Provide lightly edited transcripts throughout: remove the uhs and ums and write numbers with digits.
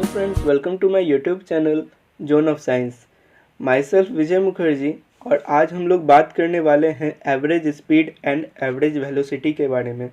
friends, welcome to my YouTube channel Zone of Science. Myself विजय मुखर्जी और आज हम लोग बात करने वाले हैं average speed and average velocity के बारे में।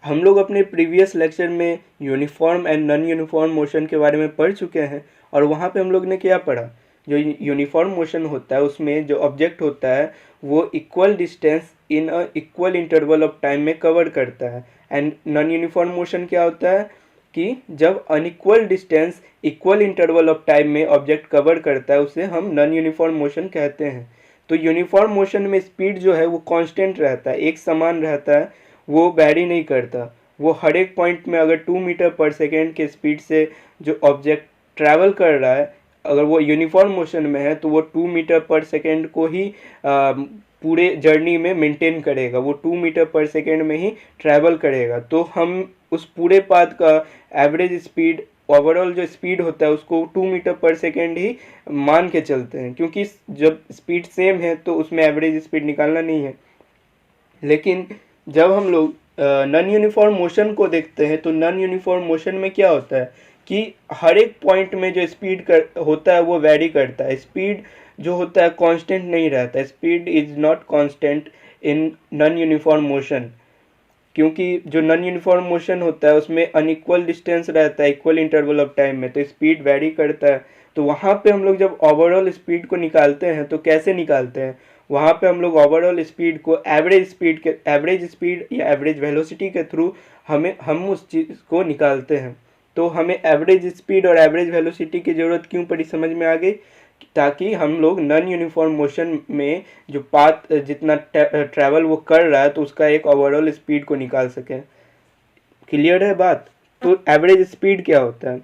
हम लोग अपने प्रीवियस लेक्चर में uniform and non uniform motion के बारे में पढ़ चुके हैं और वहाँ पे हम लोग ने क्या पढ़ा, जो यूनिफॉर्म मोशन होता है उसमें जो ऑब्जेक्ट होता है वो equal distance in a equal interval of time में कवर करता है। एंड नॉन यूनिफॉर्म मोशन क्या होता है कि जब unequal distance equal interval of time में ऑब्जेक्ट कवर करता है उसे हम नॉन यूनिफॉर्म मोशन कहते हैं। तो यूनिफॉर्म मोशन में स्पीड जो है वो कांस्टेंट रहता है, एक समान रहता है, वो वैरी नहीं करता। वो हर एक पॉइंट में अगर 2 मीटर पर सेकेंड के स्पीड से जो ऑब्जेक्ट ट्रैवल कर रहा है, अगर वो यूनिफॉर्म मोशन में है तो वो 2 मीटर पर सेकेंड को ही पूरे जर्नी में मेंटेन करेगा, वो 2 मीटर पर सेकेंड में ही ट्रैवल करेगा। तो हम उस पूरे पाथ का एवरेज स्पीड, ओवरऑल जो स्पीड होता है उसको 2 मीटर पर सेकेंड ही मान के चलते हैं, क्योंकि जब स्पीड सेम है तो उसमें एवरेज स्पीड निकालना नहीं है। लेकिन जब हम लोग नॉन यूनिफॉर्म मोशन को देखते हैं तो नॉन यूनिफॉर्म मोशन में क्या होता है कि हर एक पॉइंट में जो स्पीड होता है वो वैरी करता है। स्पीड जो होता है कांस्टेंट नहीं रहता, speed is not constant in non uniform motion, क्योंकि जो नॉन यूनिफॉर्म मोशन होता है उसमें अनइक्वल डिस्टेंस रहता है इक्वल इंटरवल ऑफ टाइम में, तो स्पीड वैरी करता है। तो वहाँ पे हम लोग जब ओवरऑल स्पीड को निकालते हैं तो कैसे निकालते हैं, वहाँ पे हम लोग ओवरऑल स्पीड को एवरेज स्पीड या एवरेज वेलोसिटी के थ्रू हम उस चीज़ को निकालते हैं। तो हमें एवरेज स्पीड और एवरेज वेलोसिटी की ज़रूरत क्यों पड़ी, समझ में आ गई, ताकि हम लोग नॉन यूनिफॉर्म मोशन में जो पाथ जितना ट्रैवल वो कर रहा है तो उसका एक ओवरऑल स्पीड को निकाल सकें। क्लियर है बात। तो एवरेज स्पीड क्या होता है?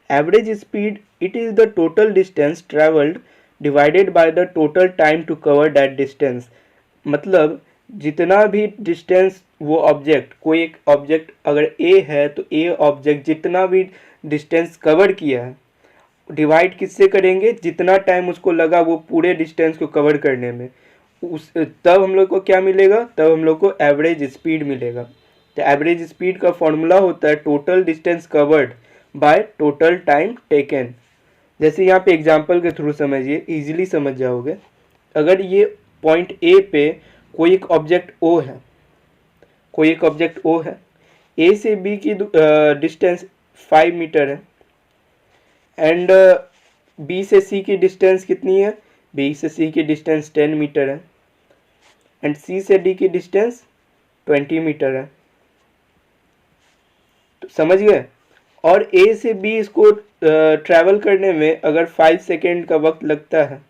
Average speed it is the total distance travelled divided by the total time to cover that distance. मतलब जितना भी डिस्टेंस वो ऑब्जेक्ट, कोई एक ऑब्जेक्ट अगर ए है तो ए ऑब्जेक्ट जितना भी डिस्टेंस कवर किया है डिवाइड किससे करेंगे, जितना टाइम उसको लगा वो पूरे डिस्टेंस को कवर करने में, तब हम लोग को क्या मिलेगा, तब हम लोग को एवरेज स्पीड मिलेगा। तो एवरेज स्पीड का फॉर्मूला होता है total distance covered by total time taken. जैसे यहाँ पे एग्जांपल के थ्रू समझिए, इजीली समझ जाओगे। अगर ये पॉइंट ए पे कोई एक ऑब्जेक्ट ओ है, कोई एक ऑब्जेक्ट ओ है, ए से बी की डिस्टेंस 5 मीटर है एंड बी से सी की डिस्टेंस कितनी है, बी से सी की डिस्टेंस 10 मीटर है एंड सी से डी की डिस्टेंस 20 मीटर है। तो समझ गए। और ए से बी इसको ट्रैवल करने में अगर 5 सेकेंड का वक्त लगता है,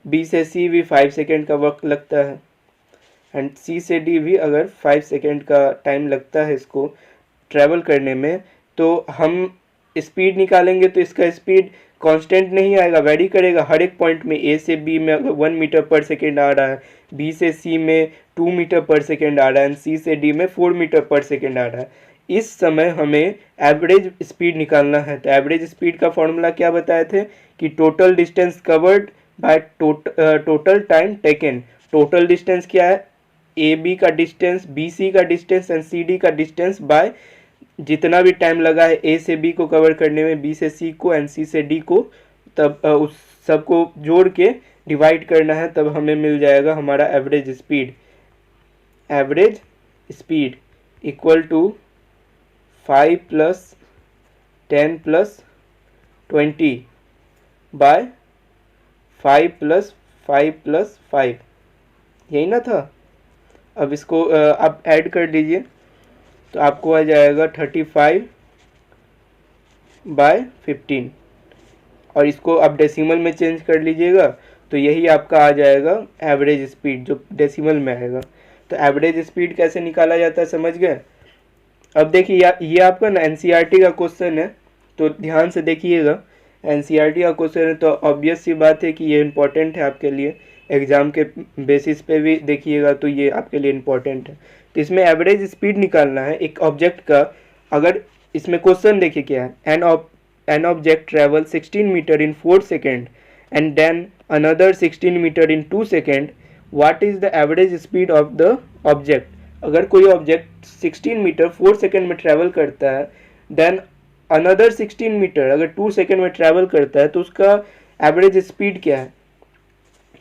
बी से सी भी 5 सेकेंड का वक्त लगता है एंड सी से डी भी अगर 5 सेकेंड का टाइम लगता है इसको ट्रैवल करने में, तो हम स्पीड निकालेंगे तो इसका स्पीड कांस्टेंट नहीं आएगा, वेरी करेगा। हर एक पॉइंट में ए से बी में अगर 1 मीटर पर सेकेंड आ रहा है, बी से सी में 2 मीटर पर सेकेंड आ रहा है एंड सी से डी में 4 मीटर पर सेकेंड आ रहा है। इस समय हमें एवरेज स्पीड निकालना है। तो एवरेज स्पीड का फॉर्मूला क्या बताए थे कि total distance covered by total time taken. Total distance क्या है, ए बी का डिस्टेंस, बी सी का डिस्टेंस एंड सी डी का डिस्टेंस बाय जितना भी टाइम लगा है ए से बी को कवर करने में, बी से सी को एंड सी से डी को, तब उस सबको जोड़ के डिवाइड करना है, तब हमें मिल जाएगा हमारा average speed. Average speed equal to 5 + 10 + 20 by 5 + 5 + 5, यही ना था। अब इसको आप ऐड कर दीजिए तो आपको आ जाएगा 35 बाय 15 और इसको आप डेसिमल में चेंज कर लीजिएगा तो यही आपका आ जाएगा एवरेज स्पीड, जो डेसिमल में आएगा। तो एवरेज स्पीड कैसे निकाला जाता है समझ गए। अब देखिए ये आपका ना एनसीईआरटी का क्वेश्चन है, तो ध्यान से देखिएगा। एनसीईआरटी का क्वेश्चन है तो ऑब्वियस सी बात है कि ये इम्पोर्टेंट है आपके लिए, एग्ज़ाम के बेसिस पे भी देखिएगा तो ये आपके लिए इम्पोर्टेंट है। तो इसमें एवरेज स्पीड निकालना है एक ऑब्जेक्ट का। अगर इसमें क्वेश्चन देखिए क्या है, an object travel 16 metre in 4 second and then another 16 metre in 2 second, what is the average speed of the object. अगर कोई ऑब्जेक्ट 16 मीटर 4 सेकेंड में ट्रैवल करता है, देन अनदर 16 मीटर अगर 2 सेकेंड में ट्रैवल करता है तो उसका एवरेज स्पीड क्या है।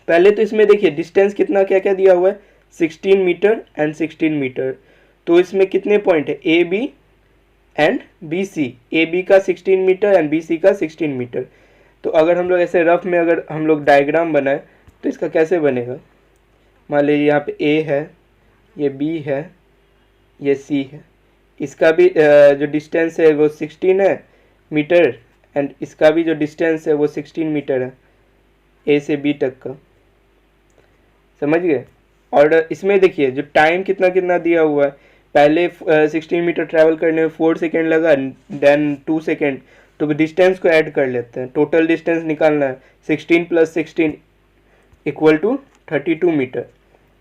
पहले तो इसमें देखिए डिस्टेंस कितना क्या क्या दिया हुआ है, 16 मीटर एंड 16 मीटर। तो इसमें कितने पॉइंट है, A B and B C. A B का 16 मीटर एंड बी सी का 16 मीटर। तो अगर हम लोग ऐसे रफ में अगर हम लोग डायग्राम बनाए तो इसका कैसे बनेगा, मान लीजिए यहाँ पे ए है, ये बी है, ये सी है। इसका भी जो डिस्टेंस है वो 16 है मीटर एंड इसका भी जो डिस्टेंस है वो 16 मीटर है ए से बी तक का, समझ गए। और इसमें देखिए जो टाइम कितना कितना दिया हुआ है, पहले 16 मीटर ट्रैवल करने में 4 सेकेंड लगा, देन 2 सेकेंड। तो डिस्टेंस को ऐड कर लेते हैं, टोटल डिस्टेंस निकालना है, 16 + 16 = 32 मीटर।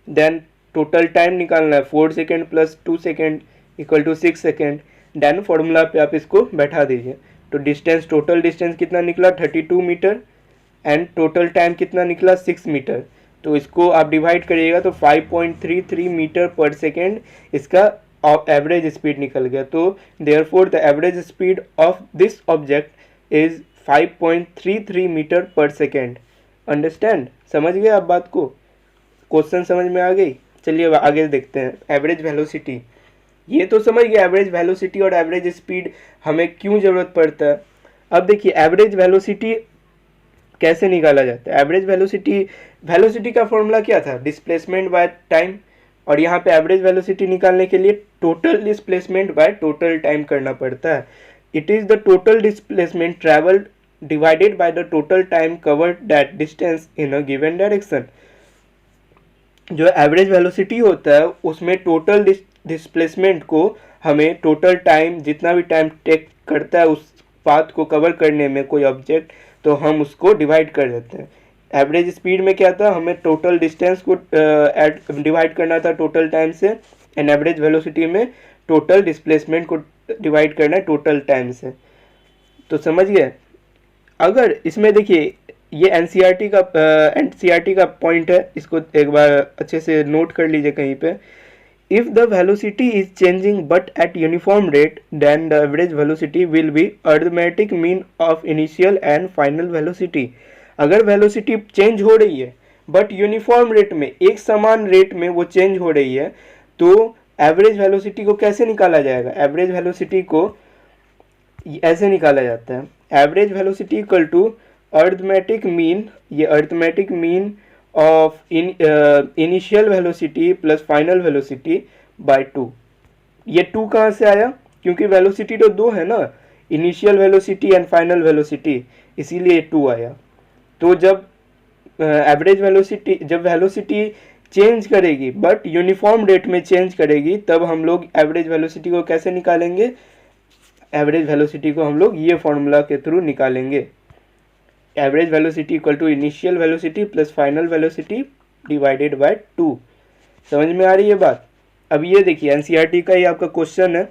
देन टोटल टाइम निकालना है, 4 second + 2 second = 6 second. Then formula पे आप इसको बैठा दीजिए, तो डिस्टेंस टोटल डिस्टेंस कितना निकला 32 मीटर एंड टोटल टाइम कितना निकला 6 मीटर। तो इसको आप डिवाइड करिएगा तो 5.33 मीटर पर सेकेंड इसका एवरेज स्पीड निकल गया। तो therefore the average speed of this object is 5.33 metre per second. Understand, समझ गए आप बात को, क्वेश्चन समझ में आ गई। चलिए अब आगे देखते हैं, एवरेज वेलोसिटी। ये तो समझ गए एवरेज वेलोसिटी और एवरेज स्पीड हमें क्यों ज़रूरत पड़ता है। अब देखिए एवरेज वेलोसिटी कैसे निकाला जाता है। एवरेज वेलोसिटी का फॉर्मूला क्या था, डिस्प्लेसमेंट बाय टाइम। और यहाँ पे एवरेज वेलोसिटी निकालने के लिए total displacement by total time करना पड़ता है। It is the total displacement travelled divided by the total time covered that distance in a given direction. जो एवरेज वेलोसिटी होता है उसमें टोटल डिस्प्लेसमेंट को हमें टोटल टाइम, जितना भी टाइम टेक करता है उस पाथ को कवर करने में कोई ऑब्जेक्ट, तो हम उसको डिवाइड कर देते हैं। एवरेज स्पीड में क्या था, हमें टोटल डिस्टेंस को डिवाइड करना था टोटल टाइम से, एंड एवरेज वेलोसिटी में टोटल डिस्प्लेसमेंट को डिवाइड करना है टोटल टाइम से। तो समझ गए। अगर इसमें देखिए ये एनसीईआरटी का पॉइंट है, इसको एक बार अच्छे से नोट कर लीजिए कहीं पे। If the velocity is changing but at uniform rate, then the average velocity will be arithmetic mean of initial and final velocity. अगर वेलोसिटी चेंज हो रही है बट यूनिफॉर्म रेट में, एक समान रेट में वो चेंज हो रही है, तो एवरेज वेलोसिटी को कैसे निकाला जाएगा। एवरेज वेलोसिटी को ऐसे निकाला जाता है, एवरेज वेलोसिटी = अरिथमेटिक मीन, ये arithmetic mean of initial velocity plus final velocity bye 2। ये 2 कहाँ से आया, क्योंकि वेलोसिटी तो 2 है ना, initial velocity and final velocity, इसीलिए 2 आया। तो जब एवरेज वेलोसिटी, जब वेलोसिटी चेंज करेगी बट यूनिफॉर्म रेट में चेंज करेगी, तब हम लोग एवरेज वेलोसिटी को कैसे निकालेंगे। एवरेज वेलोसिटी को हम लोग ये फॉर्मूला के थ्रू निकालेंगे, average velocity = initial velocity plus final velocity divided by 2। समझ में आ रही है बात। अब ये देखिए एनसीईआरटी का ये आपका क्वेश्चन है,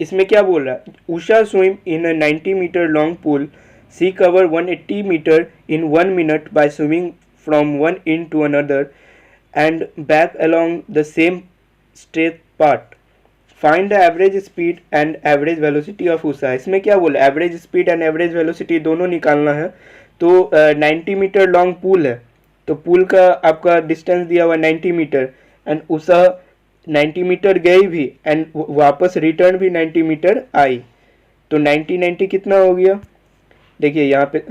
इसमें क्या बोल रहा है, Usha swim in a 90 metre long pool, she cover 180 metre in 1 minute by swimming from one end to another and back along the same straight path. Find the average speed and average velocity of Usha. इसमें क्या बोला, average speed and average velocity दोनों निकालना है। तो 90 metre long pool है, तो pool का आपका डिस्टेंस दिया हुआ 90 मीटर एंड उषा 90 मीटर गई भी एंड वापस रिटर्न भी 90 मीटर आई, तो 90 कितना हो गया, देखिए यहाँ पे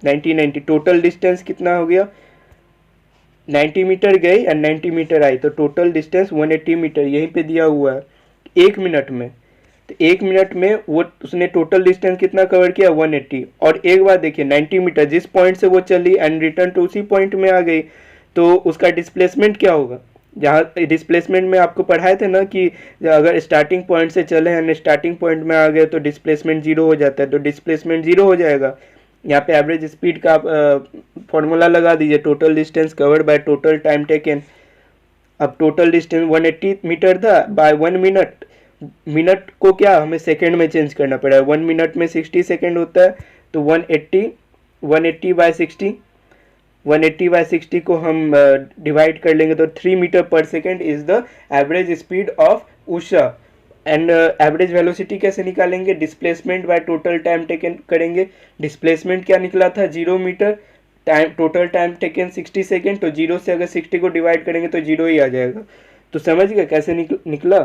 90 टोटल डिस्टेंस कितना हो गया, 90 मीटर गई एंड 90 मीटर आई, तो टोटल डिस्टेंस 180 मीटर यहीं पे दिया हुआ है 1 मिनट में। तो 1 मिनट में वो उसने टोटल डिस्टेंस कितना कवर किया 180। और एक बार देखिए 90 मीटर जिस पॉइंट से वो चली एंड रिटर्न तो उसी पॉइंट में आ गई, तो उसका डिस्प्लेसमेंट क्या होगा। जहाँ डिस्प्लेसमेंट में आपको पढ़ाए थे ना कि अगर स्टार्टिंग पॉइंट से चले एंड स्टार्टिंग पॉइंट में आ गए तो डिस्प्लेसमेंट 0 हो जाता है, तो डिस्प्लेसमेंट 0 हो जाएगा। यहाँ पे एवरेज स्पीड का आप फॉर्मूला लगा दीजिए, total distance covered by total time taken. अब टोटल डिस्टेंस 180 मीटर था बाय 1 मिनट, मिनट को क्या हमें सेकंड में चेंज करना पड़ेगा, 1 मिनट में 60 सेकंड होता है, तो 180 बाय 60, 180 बाय 60 को हम डिवाइड कर लेंगे तो 3 metre per second is the average speed of Usha and average velocity कैसे निकालेंगे, displacement by total time taken करेंगे। डिस्प्लेसमेंट क्या निकला था 0 metre, time total time taken 60 second, तो 0 से अगर 60 को डिवाइड करेंगे तो 0 ही आ जाएगा। तो समझ गए कैसे निकला।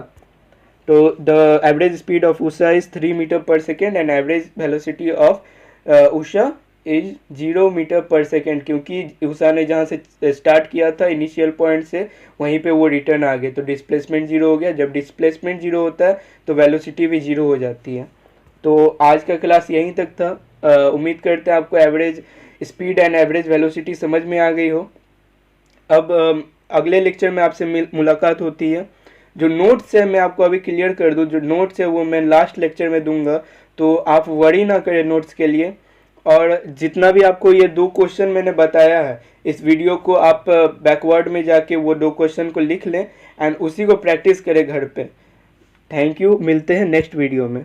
तो the average speed of Usha is 3 metre per second and average velocity of Usha is 0 metre per second, क्योंकि उषा ने जहाँ से स्टार्ट किया था इनिशियल पॉइंट से वहीं पे वो रिटर्न आ गए, तो डिस्प्लेसमेंट 0 हो गया। जब डिस्प्लेसमेंट 0 होता है तो वेलोसिटी भी 0 हो जाती है। तो आज का क्लास यहीं तक था। उम्मीद करते हैं आपको average speed and average velocity समझ में आ गई हो। अब अगले लेक्चर में आपसे मुलाकात होती है। जो नोट्स है मैं आपको अभी क्लियर कर दूं, जो नोट्स है वो मैं लास्ट लेक्चर में दूंगा, तो आप वरी ना करें नोट्स के लिए। और जितना भी आपको ये 2 क्वेश्चन मैंने बताया है, इस वीडियो को आप बैकवर्ड में जाके वो 2 क्वेश्चन को लिख लें एंड उसी को प्रैक्टिस करें घर पे। थैंक यू, मिलते हैं नेक्स्ट वीडियो में।